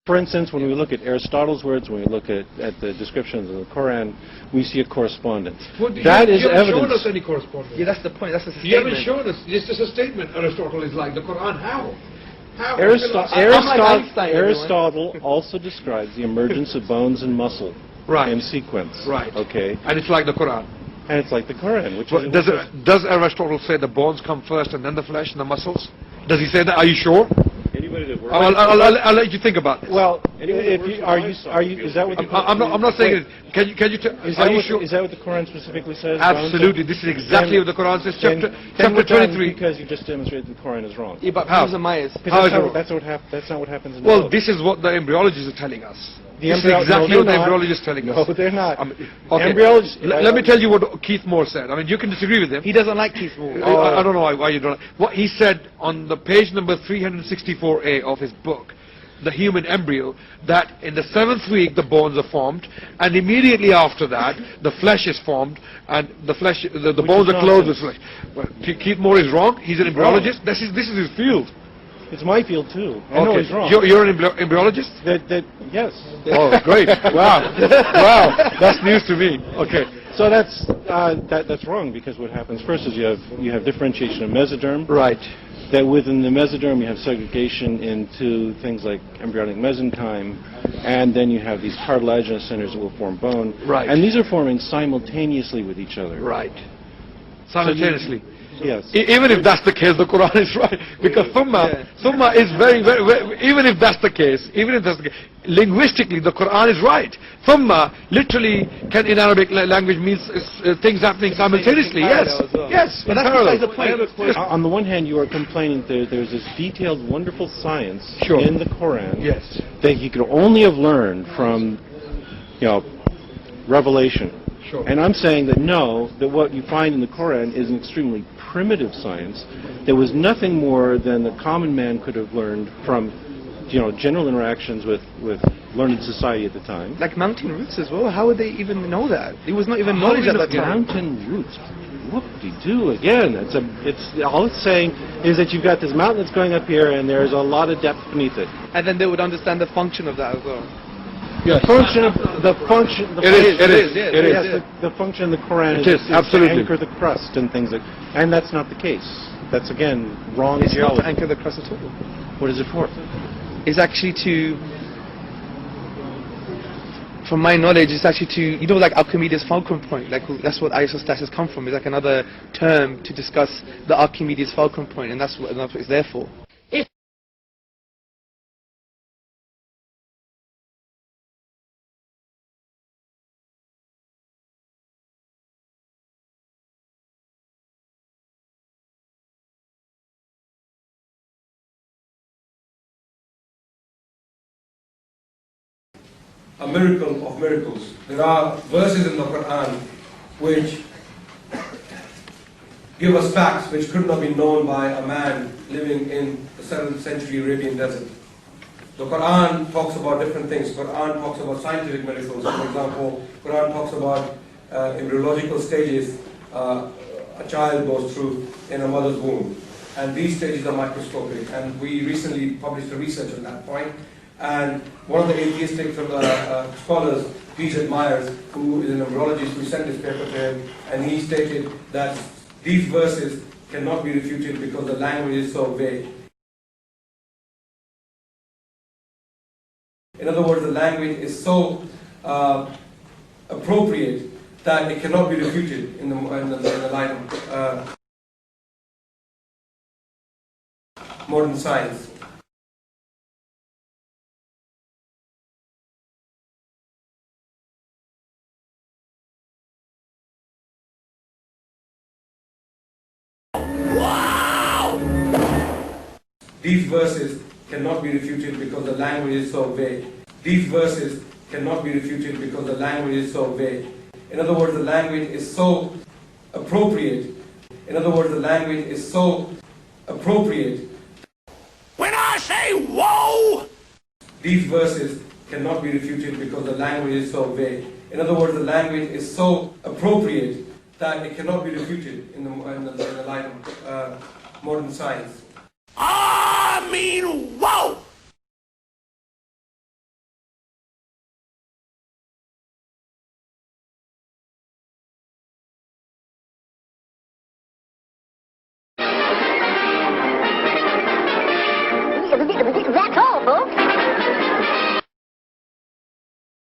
For instance, when we look at Aristotle's words, when we look at the descriptions of the Quran, we see a correspondence. Well, that is you haven't evidence. shown us any correspondence. Yeah, that's the point. That's just a You statement. haven't shown us. It's just a statement. Aristotle is like the Quran. How? How? Aristotle also describes the emergence of bones and muscle in sequence. Right. Okay. And it's like the Quran. And it's like the Quran. Which Well, does Aristotle say the bones come first and then the flesh and the muscles? Does he say that? Are you sure? Anybody that works. I'll let you think about this. Well, if you, are you? Is that what? I'm not saying it. Can you? Are you sure? Is that what the Quran specifically says? Absolutely. This is exactly what the Quran says. Chapter 23. Because you just demonstrated the Quran is wrong. Yeah, but How? That's not what happens in the Well, book. this is what the embryologists are telling us. This is No, exactly what the they're not. embryologists are telling us. No, they're not. Okay. Embryologists. Let me tell you what Keith Moore said. I mean, you can disagree with him. He doesn't like Keith Moore. I don't know why you don't. What he said on the page number 364A of his book, The Human Embryo, that in the 7th week the bones are formed, and immediately after that the flesh is formed, and the flesh, the bones are clothed with flesh. Well, Keith Moore is wrong. He's an embryologist. This is his field. It's my field too. I know he's wrong. You're an embryologist? Yes. Oh, great! Wow, wow, that's news to me. Okay. So that's wrong, because what happens first is you have differentiation of mesoderm. Right. That within the mesoderm you have segregation into things like embryonic mesenchyme, and then you have these cartilaginous centers that will form bone. Right. And these are forming simultaneously with each other. Right. Simultaneously. Yes. Even if that's the case, the Quran is right, because thumma is very, even if that's the case, linguistically the Quran is right. Thumma literally can in Arabic language means things happening simultaneously. Yes, yes. But that's besides the point. On the one hand, you are complaining that there's this detailed, wonderful science Sure. in the Quran Yes. that you could only have learned from, revelation. Sure. And I'm saying that no, that what you find in the Quran is an extremely primitive science. There was nothing more than the common man could have learned from, general interactions with learned society at the time. Like mountain roots as well. How would they even know that? It was not even knowledge at that time. Mountain roots. Whoop-de-doo again. All it's saying is that you've got this mountain that's going up here, and there's a lot of depth beneath it. And then they would understand the function of that as well. Yes. The function. The function in the Quran is absolutely to anchor the crust and things like, and that's not the case. That's again wrong. It's not to anchor the crust at all. What is it for? It's actually to, from my knowledge, it's actually to, like Archimedes' fulcrum point. Like that's what isostasis come from. It's like another term to discuss the Archimedes' fulcrum point, and that's what it's there for. A miracle of miracles. There are verses in the Quran which give us facts which could not be known by a man living in the 7th century Arabian desert. The Quran talks about different things. The Quran talks about scientific miracles. For example, the Quran talks about embryological stages a child goes through in a mother's womb. And these stages are microscopic. And we recently published a research on that point. And one of the atheistic scholars, Peter Myers, who is an embryologist, who sent this paper to him, and he stated that these verses cannot be refuted because the language is so vague. In other words, the language is so appropriate that it cannot be refuted in the line of modern science. These verses cannot be refuted because the language is so vague. These verses cannot be refuted because the language is so vague. In other words, the language is so appropriate. In other words, the language is so appropriate. When I say whoa! These verses cannot be refuted because the language is so vague. In other words, the language is so appropriate that it cannot be refuted in the light of modern science. I mean, whoa!